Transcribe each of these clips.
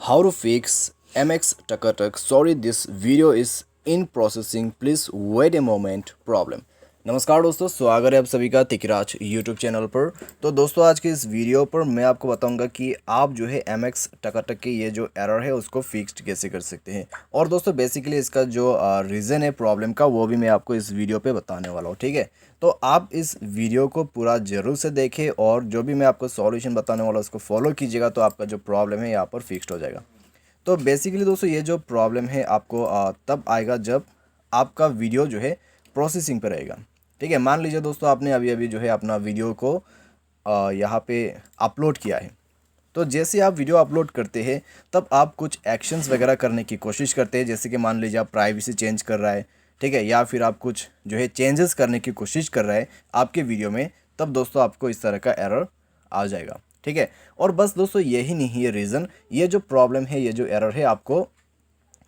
How to fix MX Takatak. Sorry, this video is in processing. Please wait a moment. Problem. नमस्कार दोस्तों, स्वागत है आप सभी का तिकराज यूट्यूब चैनल पर। तो दोस्तों आज के इस वीडियो पर मैं आपको बताऊंगा कि आप जो है MX टकाटक के ये जो एरर है उसको फिक्स्ड कैसे कर सकते हैं। और दोस्तों बेसिकली इसका जो रीज़न है प्रॉब्लम का वो भी मैं आपको इस वीडियो पे बताने वाला हूँ, ठीक है। तो आप इस वीडियो को पूरा ज़रूर से देखें और जो भी मैं आपको सॉल्यूशन बताने वाला हूँ उसको फॉलो कीजिएगा, तो आपका जो प्रॉब्लम है यहाँ पर फिक्स्ड हो जाएगा। तो बेसिकली दोस्तों ये जो प्रॉब्लम है आपको तब आएगा जब आपका वीडियो जो है प्रोसेसिंग पर रहेगा, ठीक है। मान लीजिए दोस्तों आपने अभी अभी जो है अपना वीडियो को यहाँ पे अपलोड किया है। तो जैसे आप वीडियो अपलोड करते हैं तब आप कुछ एक्शंस वगैरह करने की कोशिश करते हैं, जैसे कि मान लीजिए आप प्राइवेसी चेंज कर रहा है, ठीक है, या फिर आप कुछ जो है चेंजेस करने की कोशिश कर रहा है आपके वीडियो में, तब दोस्तों आपको इस तरह का एरर आ जाएगा, ठीक है। और बस दोस्तों यही नहीं है रीज़न, ये जो प्रॉब्लम है, ये जो एरर है आपको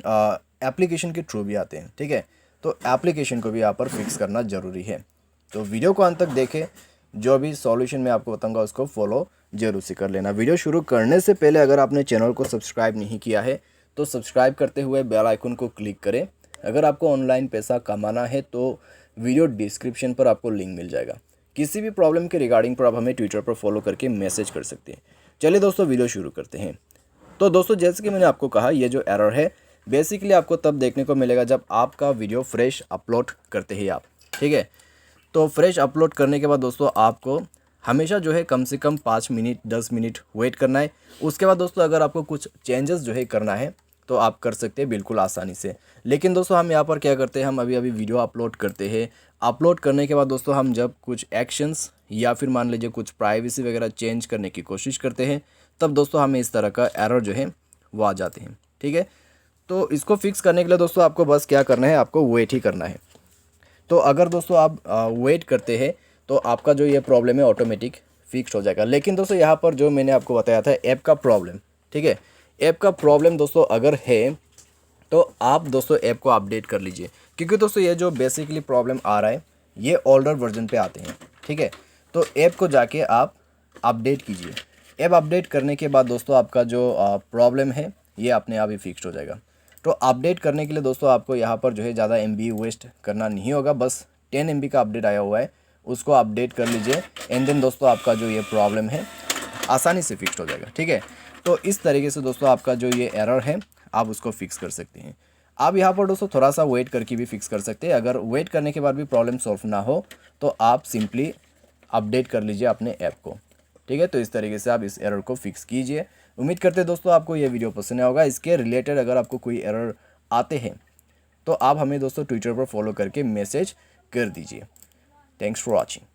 एप्लीकेशन के थ्रू भी आते हैं, ठीक है। तो एप्लीकेशन को भी यहाँ पर फिक्स करना ज़रूरी है। तो वीडियो को अंत तक देखें, जो भी सॉल्यूशन मैं आपको बताऊंगा उसको फॉलो जरूर से कर लेना। वीडियो शुरू करने से पहले अगर आपने चैनल को सब्सक्राइब नहीं किया है तो सब्सक्राइब करते हुए बेल आइकन को क्लिक करें। अगर आपको ऑनलाइन पैसा कमाना है तो वीडियो डिस्क्रिप्शन पर आपको लिंक मिल जाएगा। किसी भी प्रॉब्लम के रिगार्डिंग पर आप हमें ट्विटर पर फॉलो करके मैसेज कर सकते हैं। चलिए दोस्तों वीडियो शुरू करते हैं। तो दोस्तों जैसे कि मैंने आपको कहा, ये जो एरर है बेसिकली आपको तब देखने को मिलेगा जब आपका वीडियो फ्रेश अपलोड करते ही आप, ठीक है। तो फ्रेश अपलोड करने के बाद दोस्तों आपको हमेशा जो है कम से कम 5 मिनट 10 मिनट वेट करना है। उसके बाद दोस्तों अगर आपको कुछ चेंजेस जो है करना है तो आप कर सकते हैं बिल्कुल आसानी से। लेकिन दोस्तों हम यहाँ पर क्या करते हैं, हम अभी अभी वीडियो अपलोड करते हैं। अपलोड करने के बाद दोस्तों हम जब कुछ एक्शंस या फिर मान लीजिए कुछ प्राइवेसी वगैरह चेंज करने की कोशिश करते हैं तब दोस्तों हमें इस तरह का एरर जो है वो आ जाते हैं, ठीक है। तो इसको फिक्स करने के लिए दोस्तों आपको बस क्या करना है, आपको वेट ही करना है। तो अगर दोस्तों आप वेट करते हैं तो आपका जो ये प्रॉब्लम है ऑटोमेटिक फिक्स हो जाएगा। लेकिन दोस्तों यहाँ पर जो मैंने आपको बताया था ऐप का प्रॉब्लम, ठीक है, ऐप का प्रॉब्लम दोस्तों अगर है तो आप दोस्तों ऐप को अपडेट कर लीजिए, क्योंकि दोस्तों ये जो बेसिकली प्रॉब्लम आ रहा है ये ओल्डर वर्जन पे आते हैं, ठीक है। तो ऐप को जाके आप अपडेट कीजिए। ऐप अपडेट करने के बाद दोस्तों आपका जो प्रॉब्लम है ये अपने आप ही फिक्स हो जाएगा। तो अपडेट करने के लिए दोस्तों आपको यहाँ पर जो है ज़्यादा MB वेस्ट करना नहीं होगा, बस 10 MB का अपडेट आया हुआ है उसको अपडेट कर लीजिए एंड देन दोस्तों आपका जो ये प्रॉब्लम है आसानी से फिक्स हो जाएगा, ठीक है। तो इस तरीके से दोस्तों आपका जो ये एरर है आप उसको फिक्स कर सकते हैं। आप यहाँ पर दोस्तों थोड़ा सा वेट करके भी फिक्स कर सकते हैं। अगर वेट करने के बाद भी प्रॉब्लम सॉल्व ना हो तो आप सिंपली अपडेट कर लीजिए अपने ऐप को, ठीक है। तो इस तरीके से आप इस एरर को फिक्स कीजिए। उम्मीद करते हैं दोस्तों आपको ये वीडियो पसंद आया होगा। इसके रिलेटेड अगर आपको कोई एरर आते हैं तो आप हमें दोस्तों ट्विटर पर फॉलो करके मैसेज कर दीजिए। Thanks for watching.